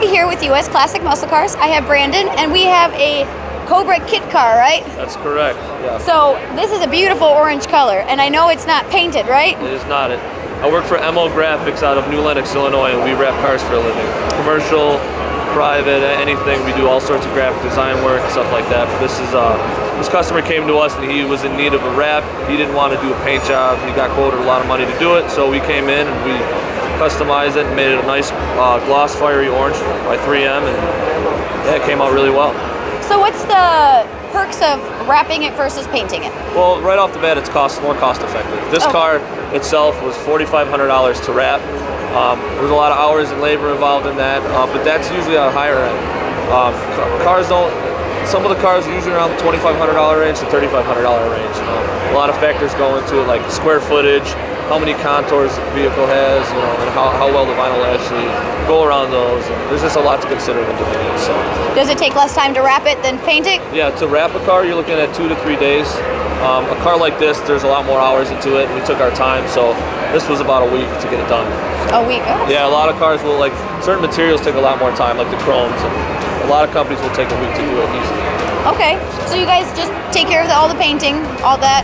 Here with US Classic Muscle Cars. I have Brandon, and we have a Cobra Kit car, right? That's correct, yeah. So this is a beautiful orange color, and I know it's not painted, right? It is not. I work for M.O.Graphics out of New Lenox, Illinois, and we wrap cars for a living. Commercial, private, anything. We do all sorts of graphic design work, stuff like that. But this customer came to us and he was in need of a wrap. He didn't want to do a paint job. He got quoted a lot of money to do it, so we came in and we customized it and made it a nice gloss fiery orange by 3M, and yeah, it came out really well. So what's the perks of wrapping it versus painting it? Well, right off the bat, it's more cost effective. This car itself was $4,500 to wrap. There's a lot of hours and labor involved in that, but that's usually a higher end. Some of the cars are usually around the $2,500 range to $3,500 range. A lot of factors go into it, like square footage, how many contours the vehicle has, and how well the vinyl will actually go around those. And there's just a lot to consider when doing it. So, does it take less time to wrap it than paint it? Yeah, to wrap a car, you're looking at 2 to 3 days. A car like this, there's a lot more hours into it. We took our time, so this was about a week to get it done. A week? Oh. Yeah, a lot of cars will, like, certain materials take a lot more time, like the chromes. And a lot of companies will take a week to do it easily. Okay, so you guys just take care of all the painting, all that.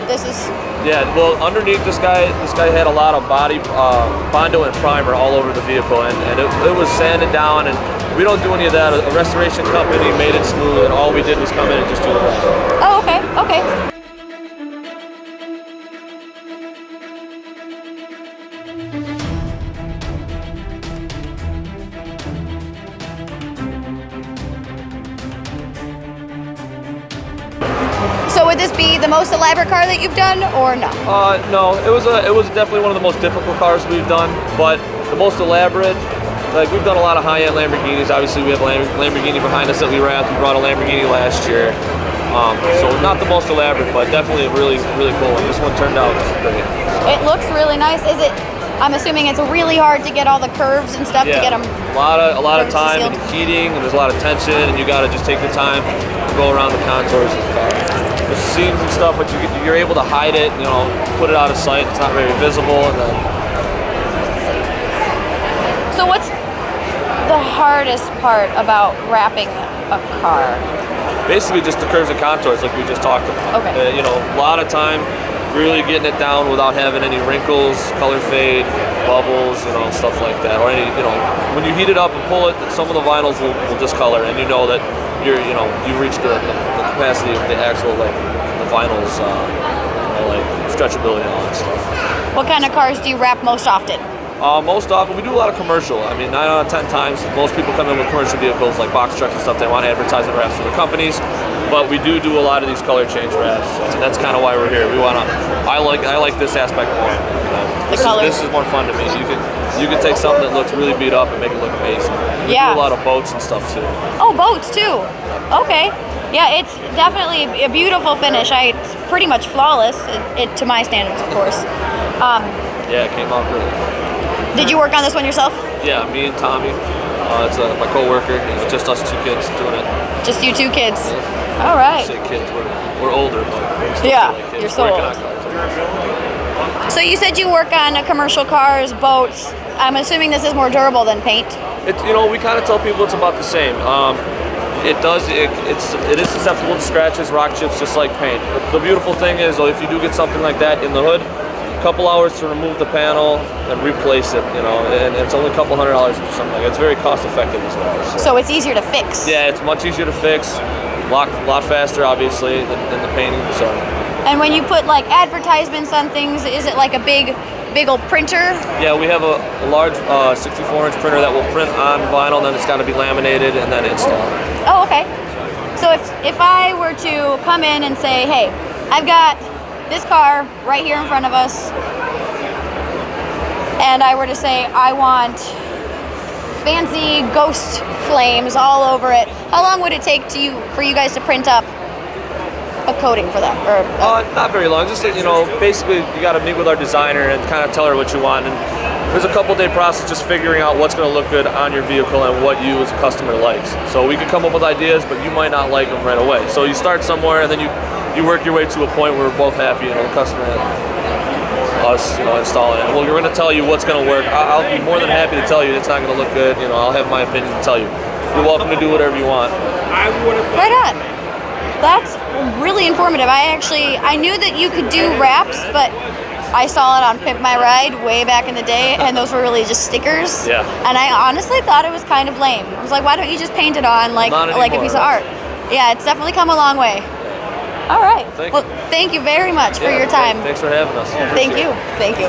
This is... Yeah, well, underneath this guy had a lot of body, Bondo and primer all over the vehicle, and it was sanded down, and we don't do any of that. A restoration company made it smooth, and all we did was come in and just do it right. Oh, okay. So would this be the most elaborate car that you've done, or no? No, it was definitely one of the most difficult cars we've done, but the most elaborate. Like, we've done a lot of high-end Lamborghinis. Obviously, we have a Lamborghini behind us that we wrapped. We brought a Lamborghini last year. So not the most elaborate, but definitely really, really cool. And this one turned out great. It looks really nice. Is it? I'm assuming it's really hard to get all the curves and stuff to get them. A lot of time and heating, and there's a lot of tension, and you got to just take the time to go around the contours of the car. There's seams and stuff, but you're able to hide it. Put it out of sight. It's not very visible, and then. So what's the hardest part about wrapping a car? Basically, just the curves and contours, like we just talked about. Okay. A lot of time really getting it down without having any wrinkles, color fade, bubbles, stuff like that. Or any, when you heat it up and pull it, some of the vinyls will discolor, and you know that you've reached the capacity of the actual, like, the vinyls, like stretchability and all that stuff. What kind of cars do you wrap most often? Most often, we do a lot of commercial. I mean, 9 out of 10 times, most people come in with commercial vehicles like box trucks and stuff. They want advertising wraps for the companies, but we do a lot of these color change wraps. And that's kind of why we're here. I like this aspect more. This is more fun to me. You can take something that looks really beat up and make it look amazing. We do a lot of boats and stuff too. Oh, boats too. Okay. Yeah, it's definitely a beautiful finish. It's pretty much flawless, to my standards, of course. Yeah, it came out great. Did you work on this one yourself? Yeah, me and Tommy. It's my co-worker. It's just us 2 kids doing it. Just you 2 kids. Yeah. All right. I say kids. We're older, but we still feel like kids. You're so old. So you said you work on commercial cars, boats. I'm assuming this is more durable than paint. We kind of tell people it's about the same. It is susceptible to scratches, rock chips, just like paint. The beautiful thing is, though, if you do get something like that in the hood, couple hours to remove the panel and replace it, and it's only a couple $100 or something like that. It's very cost effective as well. So it's easier to fix. Yeah, it's much easier to fix, a lot faster obviously than the painting. So. And when you put like advertisements on things, is it like a big old printer? Yeah, we have a large 64-inch printer that will print on vinyl, and then it's got to be laminated and then installed. Oh, okay. So if I were to come in and say, hey, I've got this car right here in front of us, and I were to say I want fancy ghost flames all over it. How long would it take for you guys to print up a coating for them? Or not very long. Just basically you got to meet with our designer and kind of tell her what you want. And there's a couple-day process just figuring out what's going to look good on your vehicle and what you as a customer likes. So we can come up with ideas, but you might not like them right away. So you start somewhere and then you work your way to a point where we're both happy, the customer and us, installing it. Well, we're going to tell you what's going to work. I'll be more than happy to tell you it's not going to look good. I'll have my opinion to tell you. You're welcome to do whatever you want. Right on. That's really informative. I knew that you could do wraps, but I saw it on Pimp My Ride way back in the day, and those were really just stickers. Yeah. And I honestly thought it was kind of lame. I was like, why don't you just paint it on like a piece of art? Yeah, it's definitely come a long way. All right. Thank you very much for your time. Thanks for having us. Thank you. Thank you.